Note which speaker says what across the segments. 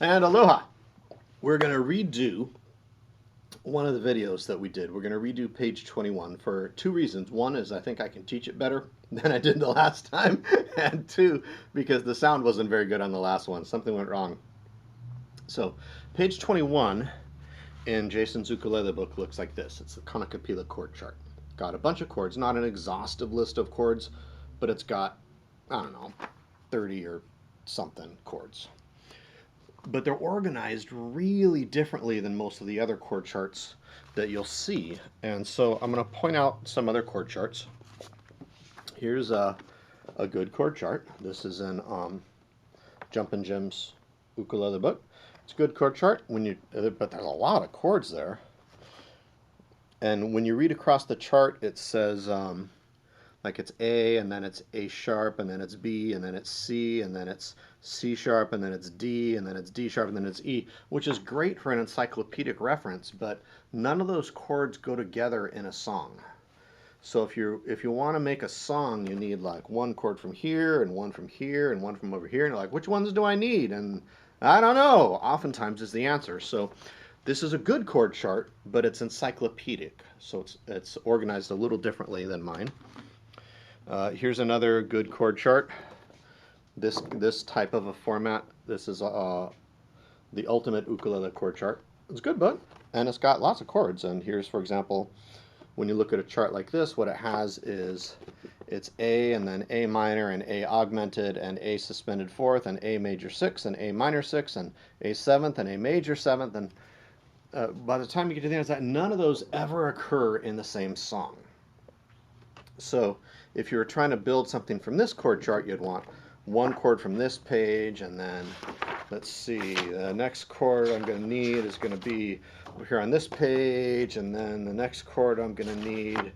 Speaker 1: And aloha! We're going to redo one of the videos that we did. We're going to redo page 21 for two reasons. One is I think I can teach it better than I did the last time. And two, because the sound wasn't very good on the last one. Something went wrong. So page 21 in Jason's ukulele book looks like this. It's the Kanikapila Chord Chart. Got a bunch of chords, not an exhaustive list of chords, but it's got, I don't know, 30 or something chords. But they're organized really differently than most of the other chord charts that you'll see. And so I'm going to point out some other chord charts. Here's a good chord chart. This is in Jumpin' Jim's ukulele book. It's a good chord chart, but there's a lot of chords there. And when you read across the chart, it says like it's A, and then it's A sharp, and then it's B, and then it's C, and then it's C sharp, and then it's D, and then it's D sharp, and then it's E, which is great for an encyclopedic reference, but none of those chords go together in a song. So if you want to make a song, you need like one chord from here, and one from here, and one from over here, and you're like, which ones do I need? And I don't know, oftentimes is the answer. So this is a good chord chart, but it's encyclopedic, so it's organized a little differently than mine. Here's another good chord chart. This type of a format. This is the ultimate ukulele chord chart. It's a good book, and it's got lots of chords. And here's, for example, when you look at a chart like this, what it has is it's A, and then A minor, and A augmented, and A suspended fourth, and A major sixth, and A minor sixth, and A seventh, and A major seventh, and by the time you get to the end of that, none of those ever occur in the same song. So if you were trying to build something from this chord chart, you'd want one chord from this page, and then let's see, the next chord I'm going to need is going to be over here on this page, and then the next chord I'm going to need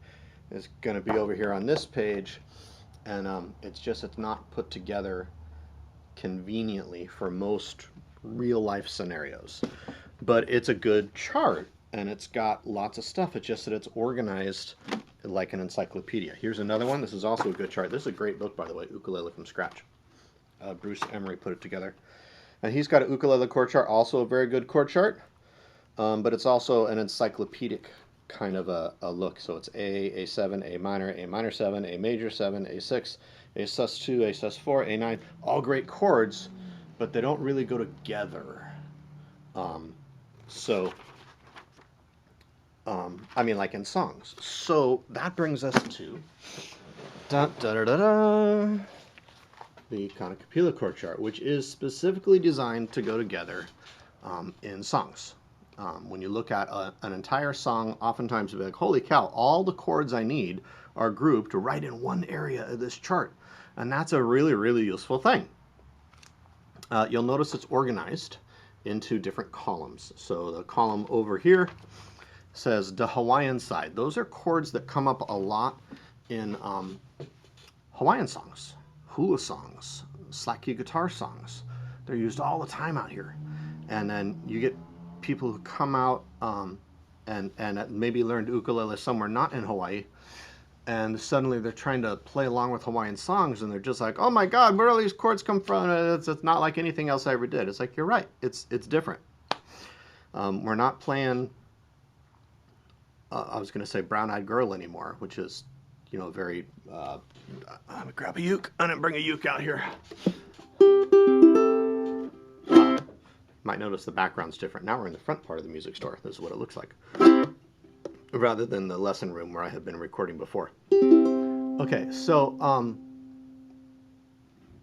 Speaker 1: is going to be over here on this page, and it's not put together conveniently for most real life scenarios. But it's a good chart, and it's got lots of stuff. It's just that it's organized like an encyclopedia. Here's another one. This is also a good chart. This is a great book, by the way, Ukulele from Scratch. Bruce Emery put it together. And he's got a ukulele chord chart, also a very good chord chart, but it's also an encyclopedic kind of a look. So it's A, A7, A minor 7, A major 7, A6, A sus2, A sus4, A9, all great chords, but they don't really go together. I mean, like in songs. So that brings us to the Kanikapila Chord Chart, which is specifically designed to go together in songs. When you look at an entire song, oftentimes you'll be like, holy cow, all the chords I need are grouped right in one area of this chart. And that's a really, really useful thing. You'll notice it's organized into different columns. So the column over here says the Hawaiian side. Those are chords that come up a lot in Hawaiian songs, hula songs, slack key guitar songs. They're used all the time out here. And then you get people who come out and maybe learned ukulele somewhere not in Hawaii, and suddenly they're trying to play along with Hawaiian songs, and they're just like, oh my God, where do these chords come from? It's not like anything else I ever did. It's like, you're right, it's different. We're not playing, I was going to say Brown-Eyed Girl anymore, which is, you know, very, I'm going to grab a uke. I didn't bring a uke out here. Might notice the background's different. Now we're in the front part of the music store. This is what it looks like, rather than the lesson room where I had been recording before. Okay, so,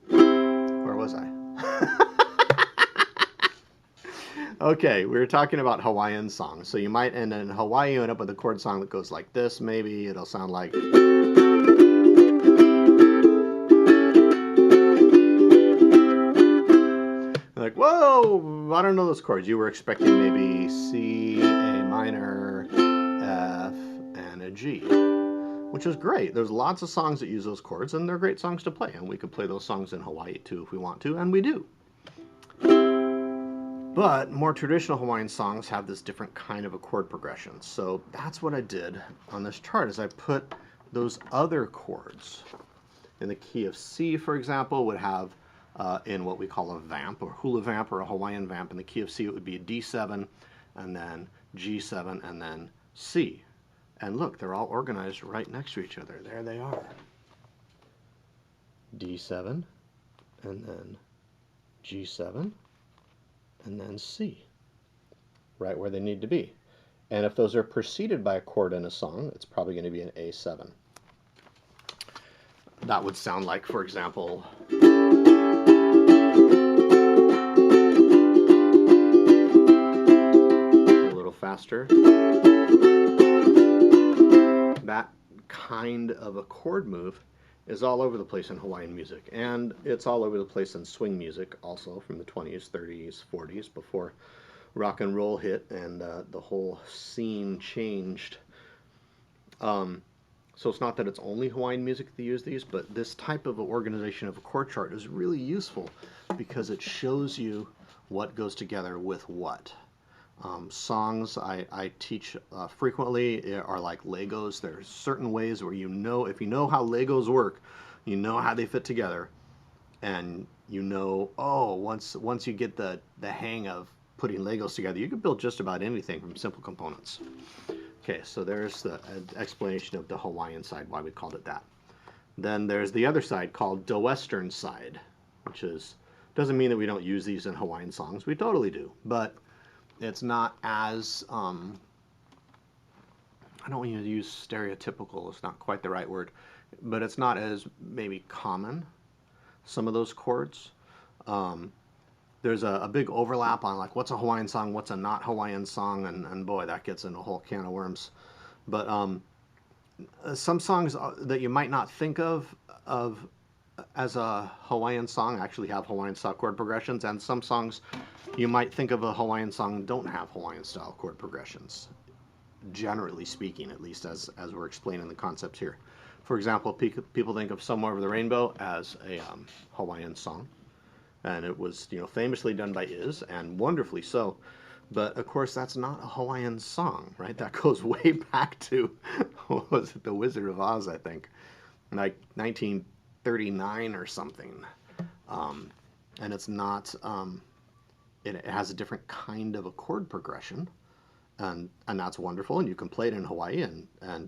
Speaker 1: where was I? Okay, we were talking about Hawaiian songs. So you might end in Hawaii, you end up with a chord song that goes like this, maybe. It'll sound like... like, whoa, I don't know those chords. You were expecting maybe C, A minor, F, and a G, which is great. There's lots of songs that use those chords, and they're great songs to play. And we could play those songs in Hawaii, too, if we want to, and we do. But more traditional Hawaiian songs have this different kind of a chord progression. So that's what I did on this chart, is I put those other chords. In the key of C, for example, would have in what we call a vamp, or hula vamp, or a Hawaiian vamp. In the key of C, it would be a D7, and then G7, and then C. And look, they're all organized right next to each other. There they are. D7, and then G7, and then C, right where they need to be. And if those are preceded by a chord in a song, it's probably going to be an A7. That would sound like, for example, a little faster. That kind of a chord move is all over the place in Hawaiian music, and it's all over the place in swing music also, from the 20s, 30s, 40s, before rock and roll hit and the whole scene changed. So it's not that it's only Hawaiian music that use these, but this type of organization of a chord chart is really useful because it shows you what goes together with what. Songs I teach frequently are like Legos. There's certain ways where if you know how Legos work, you know how they fit together, and you know, oh, once you get the hang of putting Legos together, you can build just about anything from simple components. Okay, so there's the explanation of the Hawaiian side, why we called it that. Then there's the other side called the Western side, which doesn't mean that we don't use these in Hawaiian songs. We totally do, but it's not as, I don't want to use stereotypical, it's not quite the right word, but it's not as maybe common, some of those chords. There's a big overlap on like what's a Hawaiian song, what's a not Hawaiian song, and boy, that gets in a whole can of worms. But some songs that you might not think of as a Hawaiian song actually have Hawaiian style chord progressions, and some songs you might think of a Hawaiian song don't have Hawaiian style chord progressions, generally speaking, at least as we're explaining the concepts here. For example, people think of Somewhere Over the Rainbow as a Hawaiian song, and it was famously done by Iz, and wonderfully so. But of course, that's not a Hawaiian song, right? That goes way back to, what was it, The Wizard of Oz, I think, like 1939 or something. And it's not, it has a different kind of a chord progression, and that's wonderful, and you can play it in Hawaii,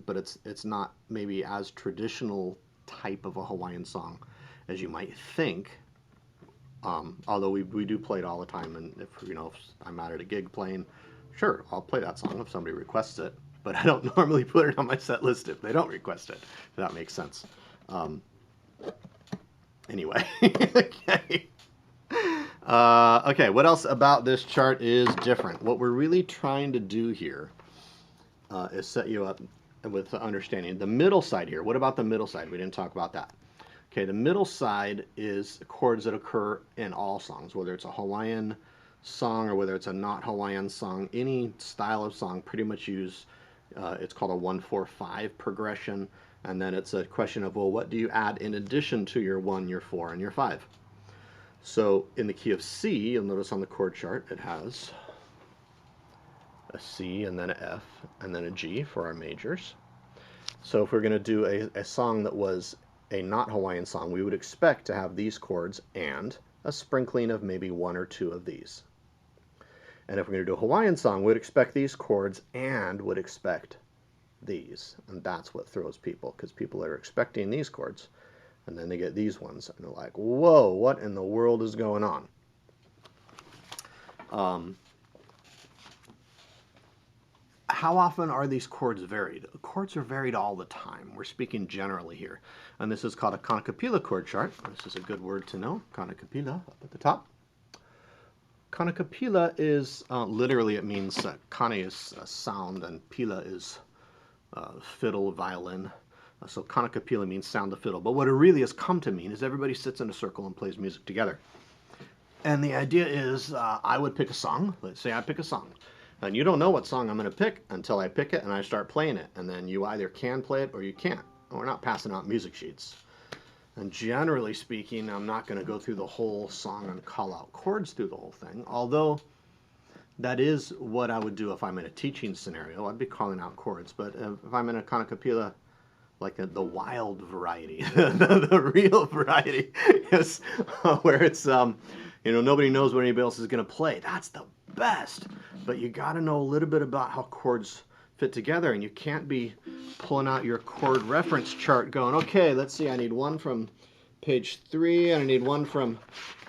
Speaker 1: but it's not maybe as traditional type of a Hawaiian song as you might think. Although we do play it all the time, and if I'm out at a gig playing, sure, I'll play that song if somebody requests it, but I don't normally put it on my set list if they don't request it, if that makes sense. Anyway, okay. Okay, what else about this chart is different? What we're really trying to do here is set you up with the understanding. The middle side here, what about the middle side? We didn't talk about that. Okay, the middle side is chords that occur in all songs, whether it's a Hawaiian song or whether it's a not Hawaiian song. Any style of song pretty much use, it's called a 1-4-5 progression, and then it's a question of, well, what do you add in addition to your 1, your 4, and your 5? So in the key of C, you'll notice on the chord chart it has a C and then an F and then a G for our majors. So if we're going to do a song that was a not Hawaiian song, we would expect to have these chords and a sprinkling of maybe 1 or 2 of these. And if we're going to do a Hawaiian song, we'd expect these chords and would expect these. And that's what throws people, because people are expecting these chords, and then they get these ones, and they're like, whoa, what in the world is going on? How often are these chords varied? Chords are varied all the time. We're speaking generally here. And this is called a Kanikapila Chord Chart. This is a good word to know. Kanikapila up at the top. Kanikapila is, literally it means, kani is sound and pila is fiddle, violin. So Kanikapila means sound of fiddle. But what it really has come to mean is everybody sits in a circle and plays music together. And the idea is I would pick a song. Let's say I pick a song. And you don't know what song I'm going to pick until I pick it and I start playing it. And then you either can play it or you can't. We're not passing out music sheets. And generally speaking, I'm not going to go through the whole song and call out chords through the whole thing. Although that is what I would do if I'm in a teaching scenario. I'd be calling out chords. But if I'm in a Kanikapila like the wild variety. The real variety is where it's, nobody knows what anybody else is going to play. That's the best. But you got to know a little bit about how chords fit together, and you can't be pulling out your chord reference chart going, okay, let's see, I need one from page 3, and I need one from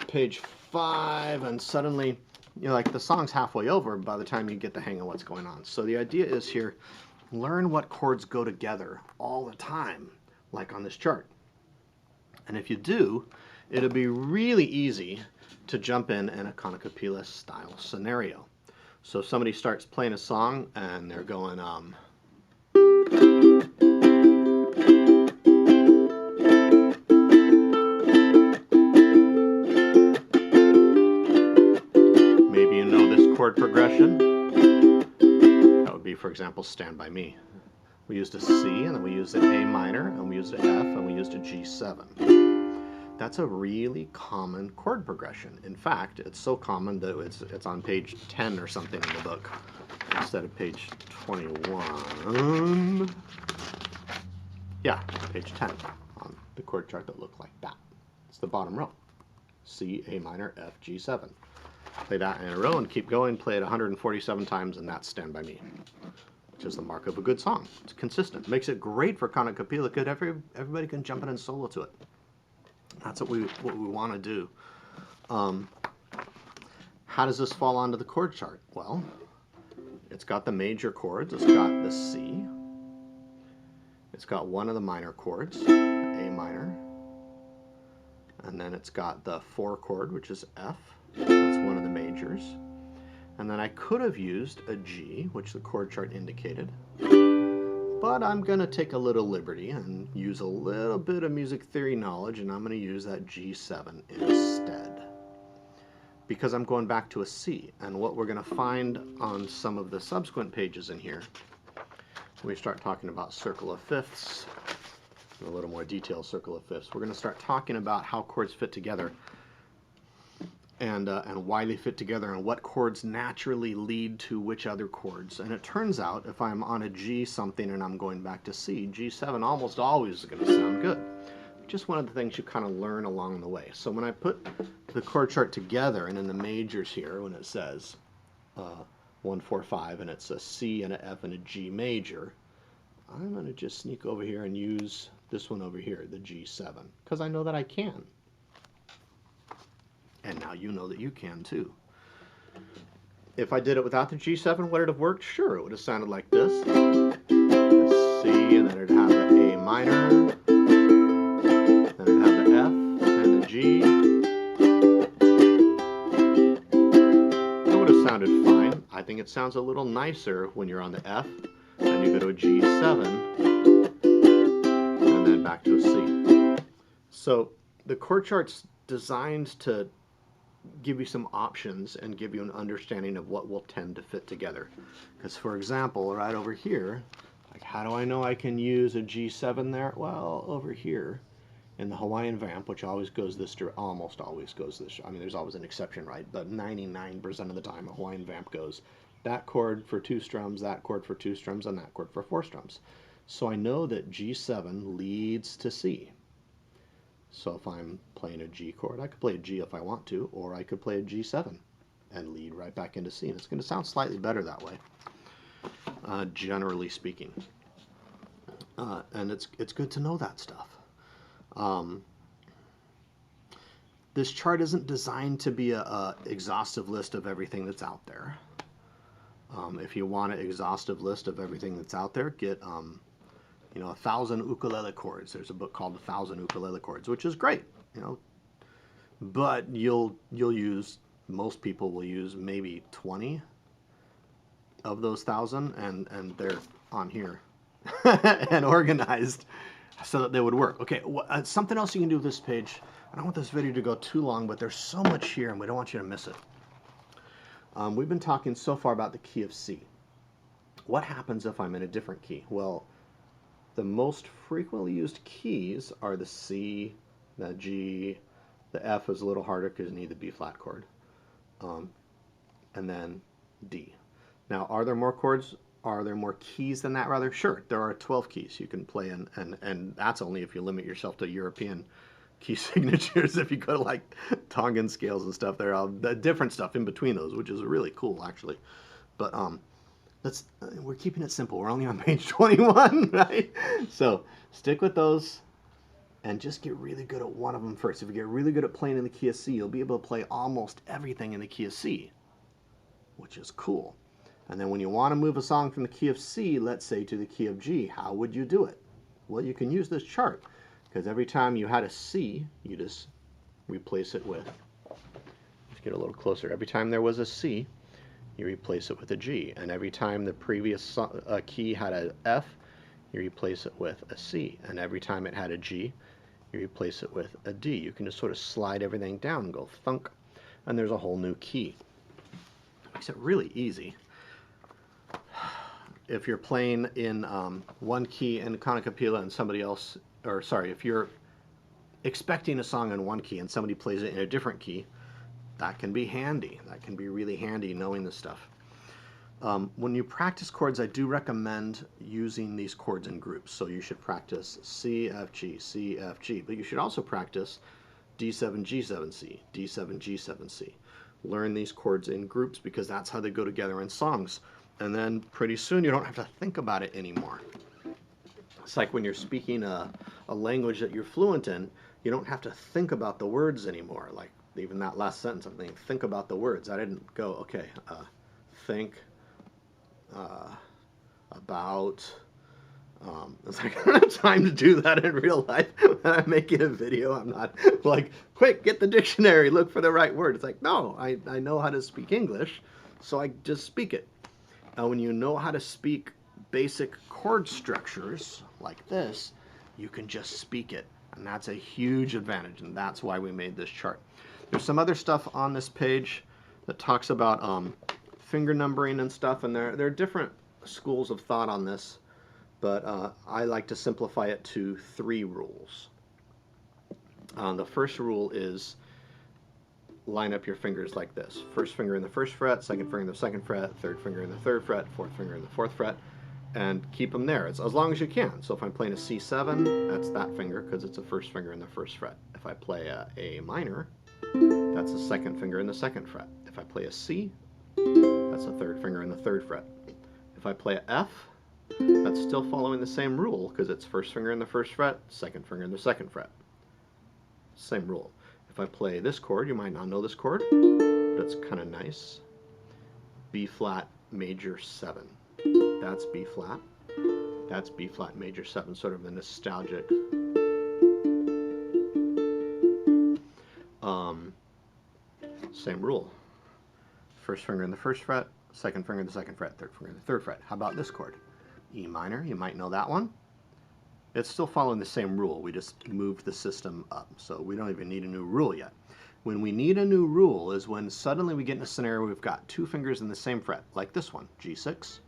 Speaker 1: page 5, and suddenly, like the song's halfway over by the time you get the hang of what's going on. So the idea is here, learn what chords go together all the time, like on this chart. And if you do, it'll be really easy to jump in a Kanikapila style scenario. So if somebody starts playing a song and they're going, maybe you know this chord progression. That would be, for example, Stand By Me. We used a C, and then we used an A minor, and we used an F, and we used a G7. That's a really common chord progression. In fact, it's so common that it's on page 10 or something in the book instead of page 21. Yeah, page 10 on the chord chart that looked like that. It's the bottom row. C, A minor, F, G7. Play that in a row and keep going. Play it 147 times, and that's Stand By Me, which is the mark of a good song. It's consistent. Makes it great for Kanikapila because everybody can jump in and solo to it. That's what we want to do. How does this fall onto the chord chart? Well, it's got the major chords. It's got the C. It's got one of the minor chords, A minor. And then it's got the 4 chord, which is F. That's one of the majors. And then I could have used a G, which the chord chart indicated. But I'm going to take a little liberty and use a little bit of music theory knowledge, and I'm going to use that G7 instead. Because I'm going back to a C. And what we're going to find on some of the subsequent pages in here, when we start talking about circle of fifths, a little more detailed circle of fifths, we're going to start talking about how chords fit together and why they fit together and what chords naturally lead to which other chords. And it turns out if I'm on a G something and I'm going back to C, G7 almost always is going to sound good. Just one of the things you kind of learn along the way. So when I put the chord chart together and in the majors here, when it says 1, 4, 5 and it's a C and an F and a G major, I'm going to just sneak over here and use this one over here, the G7, because I know that I can. And now you know that you can too. If I did it without the G7, would it have worked? Sure, it would have sounded like this. The C, and then it'd have the A minor, then it'd have the F, and the G. It would have sounded fine. I think it sounds a little nicer when you're on the F, and you go to a G7, and then back to a C. So the chord chart's designed to give you some options and give you an understanding of what will tend to fit together. Because for example, right over here, like how do I know I can use a G7 there? Well, over here in the Hawaiian vamp, which always goes this, almost always goes this, I mean there's always an exception, right? But 99% of the time a Hawaiian vamp goes that chord for 2 strums, that chord for 2 strums, and that chord for 4 strums. So I know that G7 leads to C. So if I'm playing a G chord, I could play a G if I want to, or I could play a G7 and lead right back into C. And it's going to sound slightly better that way, generally speaking. And it's good to know that stuff. This chart isn't designed to be a exhaustive list of everything that's out there. If you want an exhaustive list of everything that's out there, get 1,000 ukulele chords. There's a book called 1,000 Ukulele Chords, which is great, but most people will use maybe 20 of those 1,000, and they're on here and organized so that they would work. Okay, something else you can do with this page. I don't want this video to go too long, but there's so much here, and we don't want you to miss it. We've been talking so far about the key of C. What happens if I'm in a different key? Well, the most frequently used keys are the C, the G, the F is a little harder because you need the B flat chord, and then D. Now, are there more chords Are there more keys than that, rather? Sure, there are 12 keys you can play in, and that's only if you limit yourself to European key signatures. If you go to like Tongan scales and stuff, there are different stuff in between those, which is really cool, actually. But we're keeping it simple. We're only on page 21, right? So stick with those and just get really good at one of them first. If you get really good at playing in the key of C, you'll be able to play almost everything in the key of C, which is cool. And then when you want to move a song from the key of C, let's say to the key of G, how would you do it? Well, you can use this chart, because every time you had a C, you just replace it with, let's get a little closer. Every time there was a C, you replace it with a G. And every time the previous key had an F, you replace it with a C. And every time it had a G, you replace it with a D. You can just sort of slide everything down and go thunk, and there's a whole new key. Makes it really easy. If you're playing in one key in Kanikapila and somebody else, or sorry, if you're expecting a song in one key and somebody plays it in a different key, that can be handy. That can be really handy, knowing this stuff. When you practice chords, I do recommend using these chords in groups. So you should practice C, F, G, C, F, G, but you should also practice D7, G7, C, D7, G7, C. Learn these chords in groups, because that's how they go together in songs. And then pretty soon you don't have to think about it anymore. It's like when you're speaking a language that you're fluent in, you don't have to think about the words anymore. Like even that last sentence, I'm thinking, think about the words. I didn't go, okay, think about. It's like I don't have time to do that in real life. When I'm making a video, I'm not like, quick, get the dictionary, look for the right word. It's like, no, I know how to speak English, so I just speak it. Now, when you know how to speak basic chord structures like this, you can just speak it. And that's a huge advantage, and that's why we made this chart. There's some other stuff on this page that talks about finger numbering and stuff, and there are different schools of thought on this, but I like to simplify it to 3 rules. The first rule is line up your fingers like this. First finger in the first fret, second finger in the second fret, third finger in the third fret, fourth finger in the fourth fret, and keep them there. It's as long as you can. So if I'm playing a C7, that's that finger, because it's a first finger in the first fret. If I play a A minor, that's the second finger in the second fret. If I play a C, that's the third finger in the third fret. If I play a F, that's still following the same rule, because it's first finger in the first fret, second finger in the second fret. Same rule. If I play this chord, you might not know this chord, but it's kind of nice. B flat major 7. That's B flat. That's B flat major 7, sort of a nostalgic. Same rule. First finger in the first fret, second finger in the second fret, third finger in the third fret. How about this chord? E minor, you might know that one. It's still following the same rule. We just moved the system up, so we don't even need a new rule yet. When we need a new rule is when suddenly we get in a scenario where we've got 2 fingers in the same fret, like this one, G6.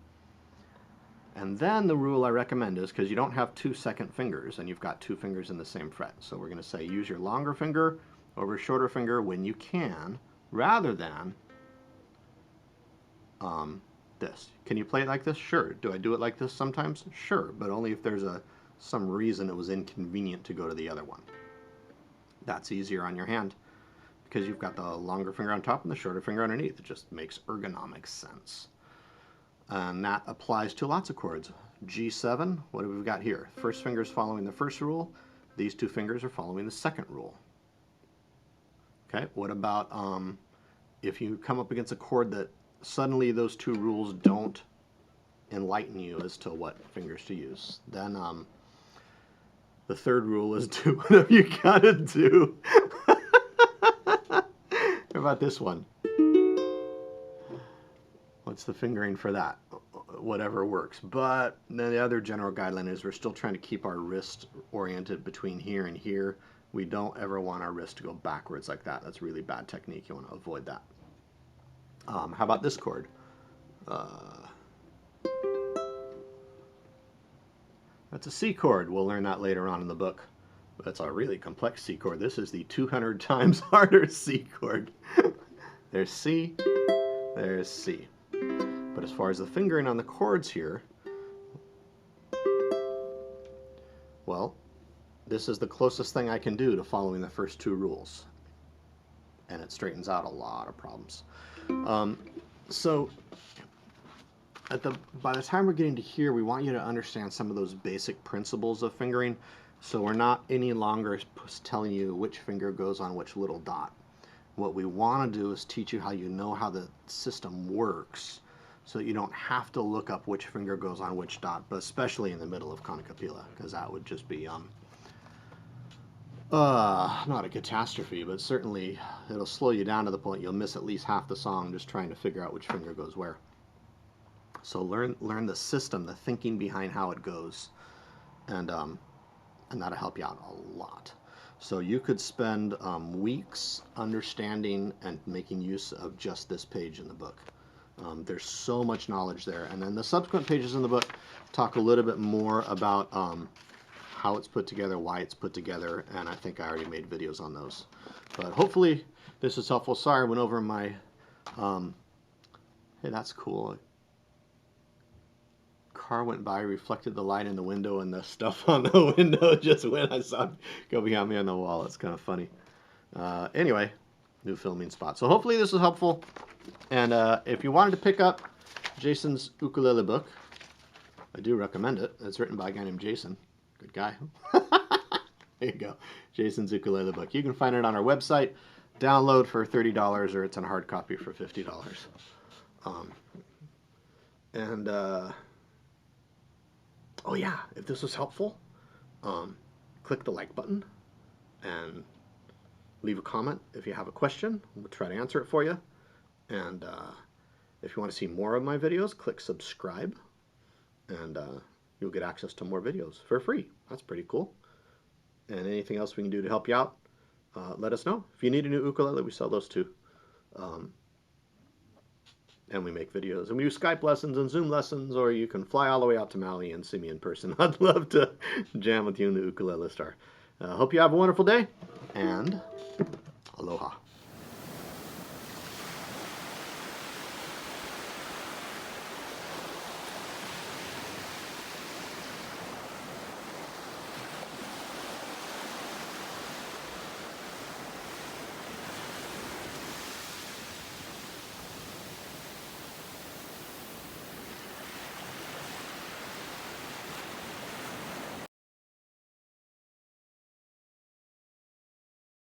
Speaker 1: And then the rule I recommend is, because you don't have 2 second fingers and you've got 2 fingers in the same fret, so we're going to say use your longer finger over shorter finger when you can, rather than this. Can you play it like this? Sure. Do I do it like this sometimes? Sure, but only if there's some reason it was inconvenient to go to the other one. That's easier on your hand because you've got the longer finger on top and the shorter finger underneath. It just makes ergonomic sense. And that applies to lots of chords. G7, what have we got here? First finger is following the first rule. These 2 fingers are following the second rule. Okay, what about if you come up against a chord that suddenly those 2 rules don't enlighten you as to what fingers to use? Then the third rule is do whatever you gotta do. How about this one? What's the fingering for that? Whatever works. But then the other general guideline is we're still trying to keep our wrist oriented between here and here. We don't ever want our wrist to go backwards like that. That's really bad technique. You want to avoid that. How about this chord? That's a C chord. We'll learn that later on in the book. But it's a really complex C chord. This is the 200 times harder C chord. There's C, there's C. But as far as the fingering on the chords here, well, this is the closest thing I can do to following the first two rules. And it straightens out a lot of problems. So by the time we're getting to here, we want you to understand some of those basic principles of fingering. So we're not any longer telling you which finger goes on which little dot. What we want to do is teach you how you know how the system works, so that you don't have to look up which finger goes on which dot, but especially in the middle of Kanikapila, because that would just be not a catastrophe, but certainly it'll slow you down to the point you'll miss at least half the song just trying to figure out which finger goes where. So learn the system, the thinking behind how it goes, and that'll help you out a lot. So you could spend weeks understanding and making use of just this page in the book. There's so much knowledge there. And then the subsequent pages in the book talk a little bit more about how it's put together, why it's put together, and I think I already made videos on those. But hopefully this is helpful. Sorry, I went over my... hey, that's cool. Car went by, reflected the light in the window, and the stuff on the window just went. I saw it go behind me on the wall. It's kind of funny. Anyway, new filming spot. So hopefully this was helpful. And if you wanted to pick up Jason's Ukulele Book, I do recommend it. It's written by a guy named Jason. Good guy. There you go. Jason's Ukulele Book. You can find it on our website. Download for $30, or it's in hard copy for $50. Oh yeah, if this was helpful, click the like button and leave a comment if you have a question. We'll try to answer it for you. And if you want to see more of my videos, click subscribe, and you'll get access to more videos for free. That's pretty cool. And anything else we can do to help you out, let us know. If you need a new ukulele, we sell those too. And we make videos, and we do Skype lessons and Zoom lessons, or you can fly all the way out to Maui and see me in person. I'd love to jam with you in the Ukulele Star. Hope you have a wonderful day, and aloha.